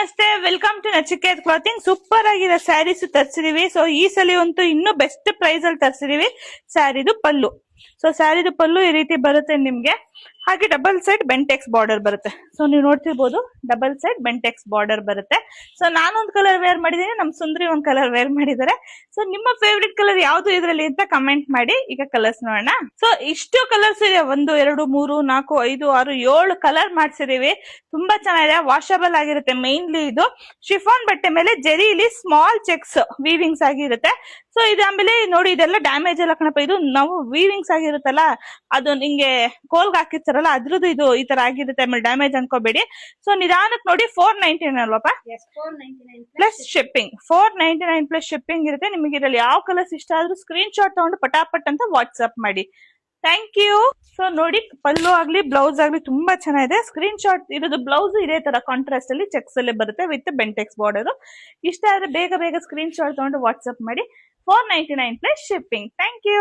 ನಮಸ್ತೆ, welcome to Nachiket clothing. Super ಆಗಿರೋ saris ತರಿಸಿದೀವಿ. So ಈ ಸಲ ಅಂತೂ ಇನ್ನೂ ಬೆಸ್ಟ್ ಪ್ರೈಸ್ ಅಲ್ಲಿ ತರಿಸಿದೀವಿ. ಸ್ಯಾರಿದು ಪಲ್ಲು. ಸೊ ಸ್ಯಾರಿದು ಪಲ್ಲು ಈ ರೀತಿ ಬರುತ್ತೆ ನಿಮ್ಗೆ. ಹಾಗೆ ಡಬಲ್ ಸೈಡ್ ಬೆಂಟೆಕ್ಸ್ ಬಾರ್ಡರ್ ಬರುತ್ತೆ. ಸೊ ನೀವು ನೋಡ್ತಿರ್ಬೋದು, ಡಬಲ್ ಸೈಡ್ ಬೆಂಟೆಕ್ಸ್ ಬಾರ್ಡರ್ ಬರುತ್ತೆ. ಸೊ ನಾನೊಂದು ಕಲರ್ ವೇರ್ ಮಾಡಿದೀನಿ, ನಮ್ ಸುಂದ್ರಿ ಒಂದ್ ಕಲರ್ ವೇರ್ ಮಾಡಿದ್ದಾರೆ. ಸೊ ನಿಮ್ಮ ಫೇವ್ರೆಟ್ ಕಲರ್ ಯಾವ್ದು ಇದ್ರಲ್ಲಿ ಅಂತ ಕಮೆಂಟ್ ಮಾಡಿ. ಈಗ ಕಲರ್ಸ್ ನೋಡೋಣ. ಸೊ ಇಷ್ಟು ಕಲರ್ಸ್ ಇದೆ, 1 2 3 4 5 6 7 ಕಲರ್ ಮಾಡ್ಸಿದೀವಿ. ತುಂಬಾ ಚೆನ್ನಾಗಿದೆ, ವಾಷಬಲ್ ಆಗಿರುತ್ತೆ. ಮೇನ್ಲಿ ಇದು ಶಿಫಾನ್ ಬಟ್ಟೆ ಮೇಲೆ ಜೆರಿಲಿ ಸ್ಮಾಲ್ ಚೆಕ್ಸ್ ವೀವಿಂಗ್ಸ್ ಆಗಿರುತ್ತೆ. ಸೊ ಇದು ಆಮೇಲೆ ನೋಡಿ, ಇದೆಲ್ಲ ಡ್ಯಾಮೇಜ್ ಎಲ್ಲ ಕಣಪ್ಪ. ಇದು ನಾವು ವೀವಿಂಗ್ಸ್ ಆಗಿರುತ್ತಲ್ಲ, ಅದು ನಿಂಗೆ ಕೋಲ್ಗ್ ಹಾಕಿರ್ತಾರಲ್ಲ ಅದ್ರದ್ದು ಇದು ಈ ತರ ಆಗಿರುತ್ತೆ. ಆಮೇಲೆ ಡ್ಯಾಮೇಜ್ ಅನ್ಕೋಬೇಡಿ. ಸೊ ನಿಧಾನಕ್ಕೆ ನೋಡಿ, 499 ಅಲ್ವಪ್ಪ, ಪ್ಲಸ್ ಶಿಪ್ಪಿಂಗ್. 499 ಪ್ಲಸ್ ಶಿಪ್ಪಿಂಗ್ ಇರುತ್ತೆ. ನಿಮಗೆ ಇದರಲ್ಲಿ ಯಾವ ಕಲರ್ಸ್ ಇಷ್ಟ ಆದ್ರೂ ಸ್ಕ್ರೀನ್ ಶಾಟ್ ತಗೊಂಡು ಪಟಾಪಟ್ ಅಂತ ವಾಟ್ಸ್ಆಪ್ ಮಾಡಿ. Thank you. ಸೊ ನೋಡಿ, ಪಲ್ಲು ಆಗ್ಲಿ ಬ್ಲೌಸ್ ಆಗ್ಲಿ ತುಂಬಾ ಚೆನ್ನಾಗಿದೆ. ಸ್ಕ್ರೀನ್ ಶಾಟ್ ಇರೋದು ಬ್ಲೌಸ್ ಇದೇ ತರ ಕಾಂಟ್ರಾಸ್ಟ್ ಅಲ್ಲಿ ಚೆಕ್ಸ್ ಅಲ್ಲಿ ಬರುತ್ತೆ ವಿತ್ ಬೆಂಟೆಕ್ಸ್ ಬಾರ್ಡರ್. ಇಷ್ಟ ಆದ್ರೆ ಬೇಗ ಬೇಗ ಸ್ಕ್ರೀನ್ ಶಾಟ್ ತಗೊಂಡು ವಾಟ್ಸ್ಆಪ್ ಮಾಡಿ. 499 ಪ್ಲಸ್ ಶಿಪ್ಪಿಂಗ್. Thank you.